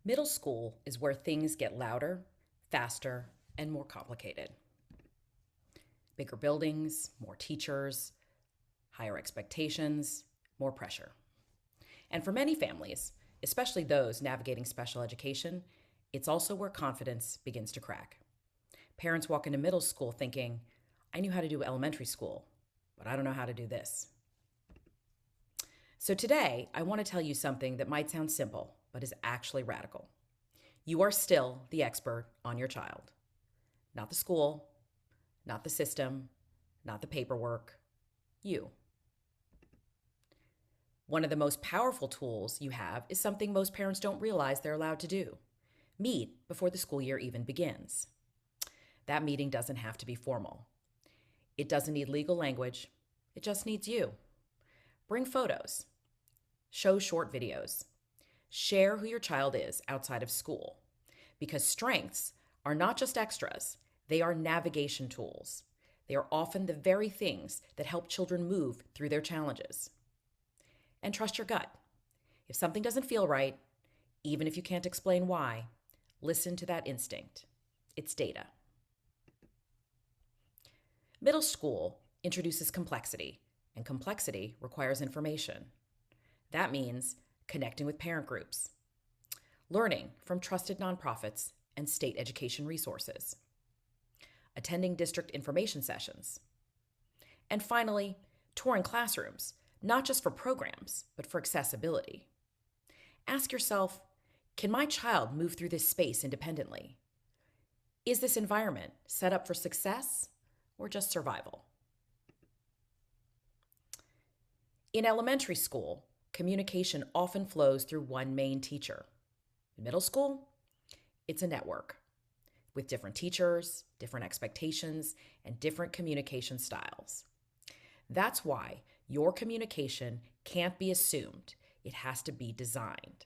Middle school is where things get louder, faster, and more complicated. Bigger buildings, more teachers, higher expectations, more pressure. And for many families, especially those navigating special education, it's also where confidence begins to crack. Parents walk into middle school thinking, I knew how to do elementary school, but I don't know how to do this. So today, I want to tell you something that might sound simple, but is actually radical. You are still the expert on your child. Not the school, not the system, not the paperwork, you. One of the most powerful tools you have is something most parents don't realize they're allowed to do: meet before the school year even begins. That meeting doesn't have to be formal. It doesn't need legal language, it just needs you. Bring photos, show short videos, share who your child is outside of school. Because strengths are not just extras, they are navigation tools. They are often the very things that help children move through their challenges. And trust your gut. If something doesn't feel right, even if you can't explain why, listen to that instinct. It's data. Middle school introduces complexity, and complexity requires information. That means connecting with parent groups, learning from trusted nonprofits and state education resources, attending district information sessions, and finally, touring classrooms, not just for programs, but for accessibility. Ask yourself, can my child move through this space independently? Is this environment set up for success or just survival? In elementary school, communication often flows through one main teacher. In middle school, it's a network with different teachers, different expectations, and different communication styles. That's why your communication can't be assumed. It has to be designed.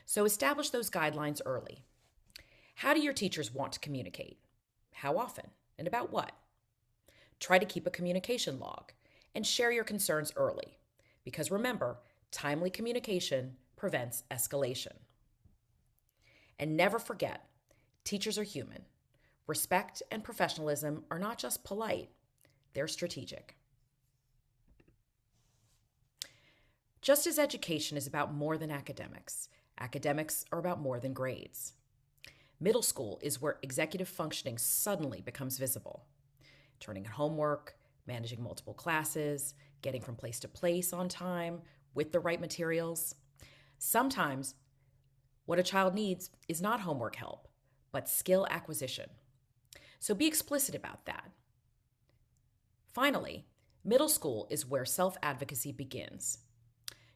So establish those guidelines early. How do your teachers want to communicate? How often? And about what? Try to keep a communication log and share your concerns early. Because remember, timely communication prevents escalation. And never forget, teachers are human. Respect and professionalism are not just polite, they're strategic. Just as education is about more than academics, academics are about more than grades. Middle school is where executive functioning suddenly becomes visible. Turning in homework, managing multiple classes, getting from place to place on time with the right materials. Sometimes what a child needs is not homework help, but skill acquisition. So be explicit about that. Finally, middle school is where self-advocacy begins.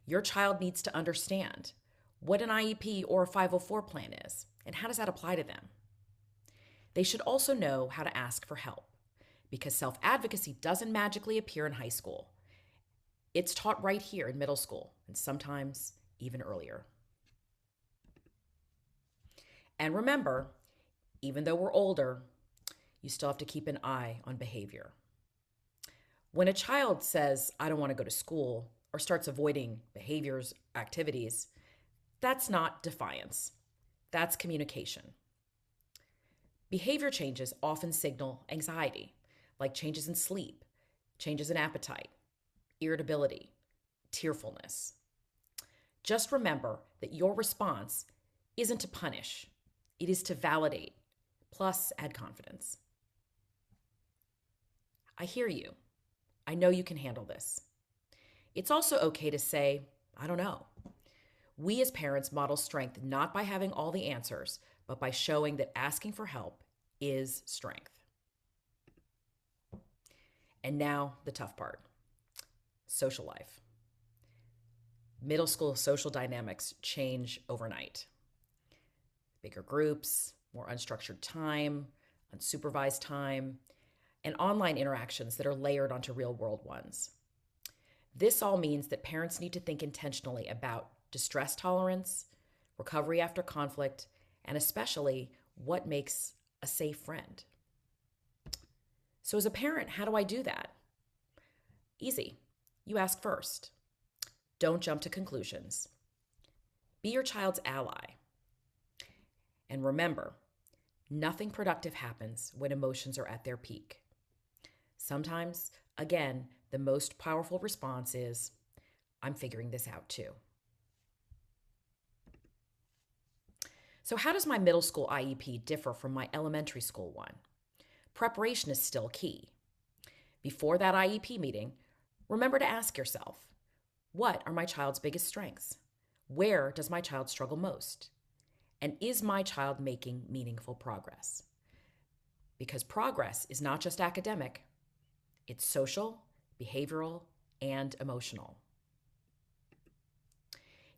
Your child needs to understand what an IEP or a 504 plan is and how does that apply to them. They should also know how to ask for help because self-advocacy doesn't magically appear in high school. It's taught right here in middle school and sometimes even earlier. And remember, even though we're older, you still have to keep an eye on behavior. When a child says, I don't want to go to school, or starts avoiding behaviors, activities, that's not defiance. That's communication. Behavior changes often signal anxiety, like changes in sleep, changes in appetite, irritability, tearfulness. Just remember that your response isn't to punish, it is to validate, plus add confidence. I hear you. I know you can handle this. It's also okay to say, I don't know. We as parents model strength not by having all the answers, but by showing that asking for help is strength. And now the tough part: social life. Middle school social dynamics change overnight. Bigger groups, more unstructured time, unsupervised time, and online interactions that are layered onto real world ones. This all means that parents need to think intentionally about distress tolerance, recovery after conflict, and especially what makes a safe friend. So as a parent, how do I do that? Easy. You ask first. Don't jump to conclusions. Be your child's ally. And remember, nothing productive happens when emotions are at their peak. Sometimes, again, the most powerful response is, I'm figuring this out too. So, how does my middle school IEP differ from my elementary school one? Preparation is still key. Before that IEP meeting, remember to ask yourself, what are my child's biggest strengths? Where does my child struggle most? And is my child making meaningful progress? Because progress is not just academic, it's social, behavioral, and emotional.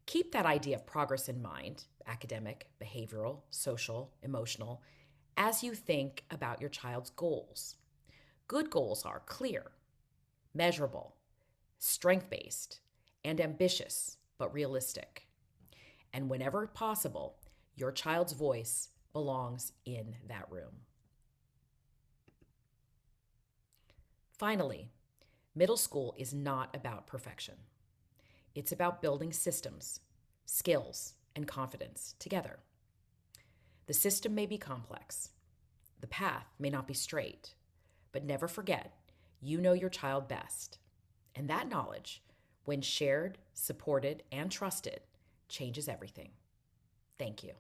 Keep that idea of progress in mind, academic, behavioral, social, emotional, as you think about your child's goals. Good goals are clear, measurable, strength-based, and ambitious, but realistic. And whenever possible, your child's voice belongs in that room. Finally, middle school is not about perfection. It's about building systems, skills, and confidence together. The system may be complex. The path may not be straight. But never forget, you know your child best. And that knowledge, when shared, supported, and trusted, changes everything. Thank you.